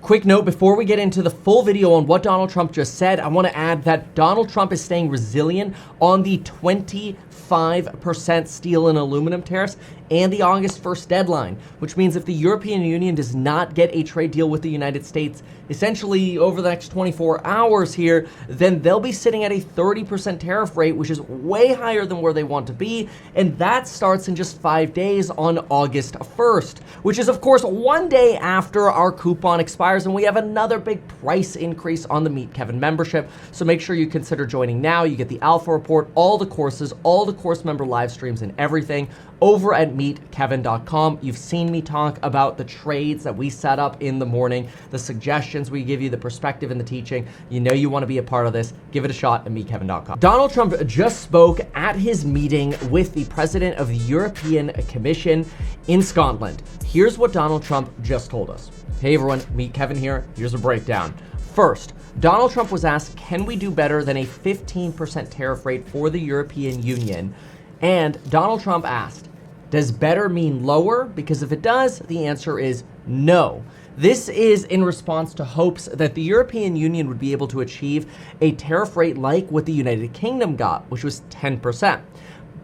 Quick note before we get into the full video on what Donald Trump just said, I want to add that Donald Trump is staying resilient on the 25% steel and aluminum tariffs and the August 1st deadline, which means if the European Union does not get a trade deal with the United States, essentially over the next 24 hours here, then they'll be sitting at a 30% tariff rate, which is way higher than where they want to be. And that starts in just 5 days on August 1st, which is of course one day after our coupon expires. And we have another big price increase on the Meet Kevin membership. So make sure you consider joining now. You get the Alpha Report, all the courses, all the course member live streams and everything over at meetkevin.com. You've seen me talk about the trades that we set up in the morning, the suggestions we give you, the perspective and the teaching. You know you want to be a part of this. Give it a shot at meetkevin.com. Donald Trump just spoke at his meeting with the president of the European Commission in Scotland. Here's what Donald Trump just told us. Hey everyone, Meet Kevin here. Here's a breakdown. First, Donald Trump was asked, can we do better than a 15% tariff rate for the European Union? And Donald Trump asked, does better mean lower? Because if it does, the answer is no. This is in response to hopes that the European Union would be able to achieve a tariff rate like what the United Kingdom got, which was 10%.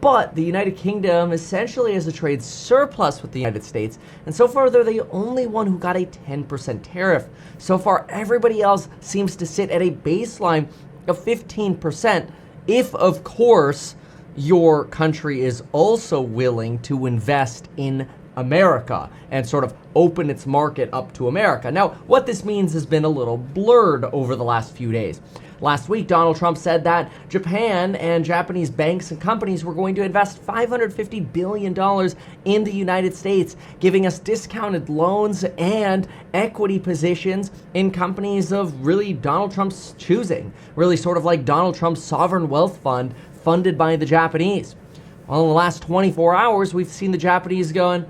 But the United Kingdom essentially has a trade surplus with the United States, and so far they're the only one who got a 10% tariff. So far, everybody else seems to sit at a baseline of 15%, if, of course, your country is also willing to invest in America and sort of open its market up to America. Now, what this means has been a little blurred over the last few days. Last week, Donald Trump said that Japan and Japanese banks and companies were going to invest $550 billion in the United States, giving us discounted loans and equity positions in companies of really Donald Trump's choosing, really sort of like Donald Trump's sovereign wealth fund funded by the Japanese. Well, in the last 24 hours, we've seen the Japanese going,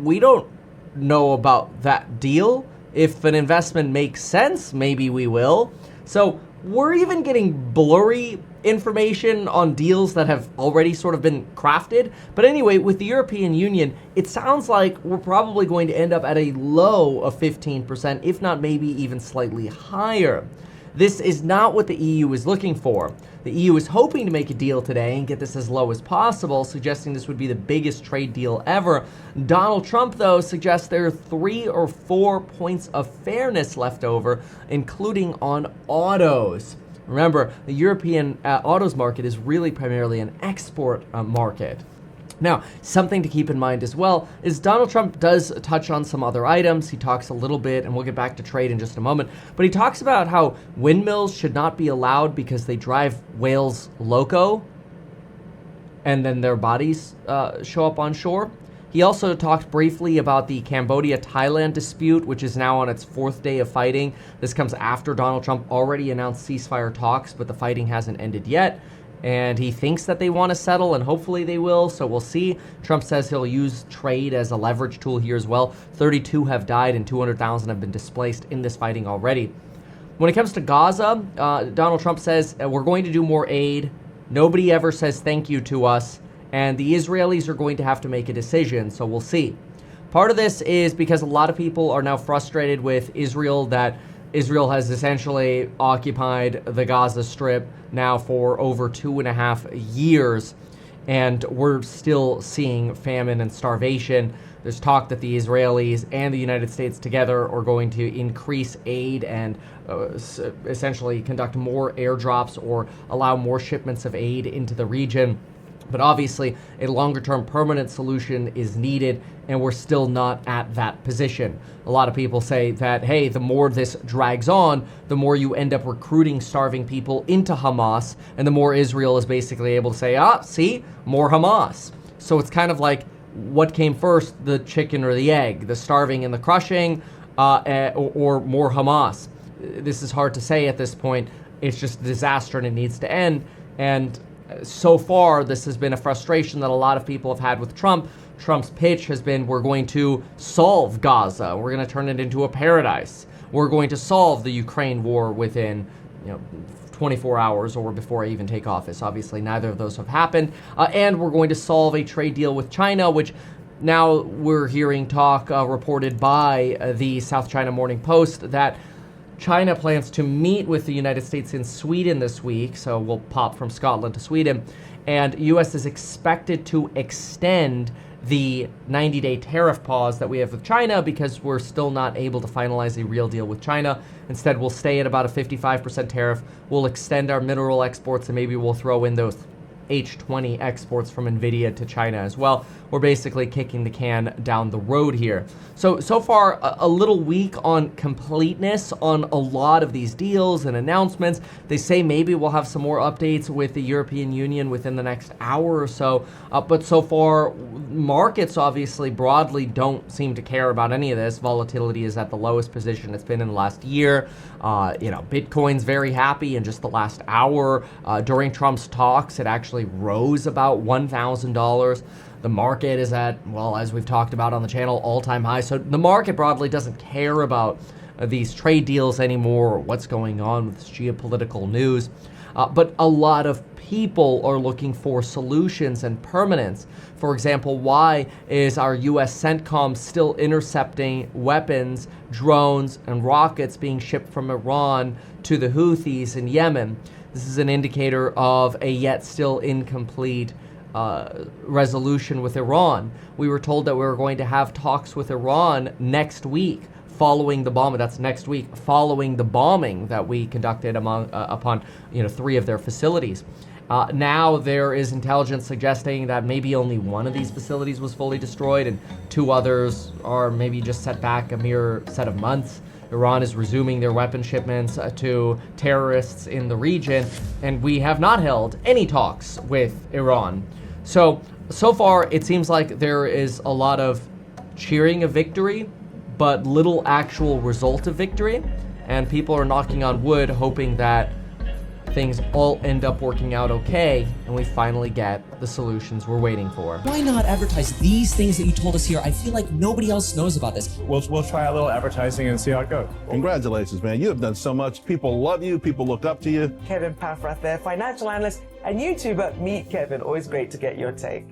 we don't know about that deal. If an investment makes sense, maybe we will. So we're even getting blurry information on deals that have already sort of been crafted. But anyway, with the European Union, it sounds like we're probably going to end up at a low of 15%, if not maybe even slightly higher. This is not what the EU is looking for. The EU is hoping to make a deal today and get this as low as possible, suggesting this would be the biggest trade deal ever. Donald Trump, though, suggests there are 3 or 4 points of fairness left over, including on autos. Remember, the European autos market is really primarily an export market. Now, something to keep in mind as well is Donald Trump does touch on some other items. He talks a little bit, and we'll get back to trade in just a moment, but he talks about how windmills should not be allowed because they drive whales loco, and then their bodies show up on shore. He also talked briefly about the Cambodia-Thailand dispute, which is now on its 4th day of fighting. This comes after Donald Trump already announced ceasefire talks, but the fighting hasn't ended yet. And he thinks that they want to settle, and hopefully they will, so we'll see. Trump says he'll use trade as a leverage tool here as well. 32 have died and 200,000 have been displaced in this fighting already. When it comes to Gaza, Donald Trump says, we're going to do more aid. Nobody ever says thank you to us, and the Israelis are going to have to make a decision, so we'll see. Part of this is because a lot of people are now frustrated with Israel, that Israel has essentially occupied the Gaza Strip now for over 2.5 years, and we're still seeing famine and starvation. There's talk that the Israelis and the United States together are going to increase aid and essentially conduct more airdrops or allow more shipments of aid into the region. But obviously, a longer-term permanent solution is needed, and we're still not at that position. A lot of people say that, hey, the more this drags on, the more you end up recruiting starving people into Hamas, and the more Israel is basically able to say, see, more Hamas. So it's kind of like, what came first, the chicken or the egg, the starving and the crushing, or more Hamas? This is hard to say at this point. It's just a disaster, and it needs to end. And so far, this has been a frustration that a lot of people have had with Trump. Trump's pitch has been, we're going to solve Gaza. We're going to turn it into a paradise. We're going to solve the Ukraine war within, 24 hours or before I even take office. Obviously, neither of those have happened. And we're going to solve a trade deal with China, which now we're hearing talk reported by the South China Morning Post that China plans to meet with the United States in Sweden this week, so we'll pop from Scotland to Sweden, and U.S. is expected to extend the 90-day tariff pause that we have with China because we're still not able to finalize a real deal with China. Instead, we'll stay at about a 55% tariff. We'll extend our mineral exports, and maybe we'll throw in those H20 exports from NVIDIA to China as well. We're basically kicking the can down the road here. So far, a little weak on completeness on a lot of these deals and announcements. They say maybe we'll have some more updates with the European Union within the next hour or so. But so far, markets obviously broadly don't seem to care about any of this. Volatility is at the lowest position it's been in the last year. Bitcoin's very happy in just the last hour. During Trump's talks, it actually rose about $1,000. The market is at, well, as we've talked about on the channel, all-time high. So the market broadly doesn't care about these trade deals anymore or what's going on with this geopolitical news. But a lot of people are looking for solutions and permanence. For example, why is our U.S. CENTCOM still intercepting weapons, drones, and rockets being shipped from Iran to the Houthis in Yemen? This is an indicator of a yet still incomplete resolution with Iran. We were told that we were going to have talks with Iran next week following the bombing. That's next week, following the bombing that we conducted upon 3 of their facilities. Now there is intelligence suggesting that maybe only one of these facilities was fully destroyed and 2 others are maybe just set back a mere set of months. Iran is resuming their weapon shipments to terrorists in the region, and we have not held any talks with Iran. So far, it seems like there is a lot of cheering of victory, but little actual result of victory, and people are knocking on wood hoping that things all end up working out okay, and we finally get the solutions we're waiting for. Why not advertise these things that you told us here? I feel like nobody else knows about this. We'll try a little advertising and see how it goes. Congratulations, man. You have done so much. People love you. People look up to you. Kevin Paffrath there, financial analyst and YouTuber. Meet Kevin. Always great to get your take.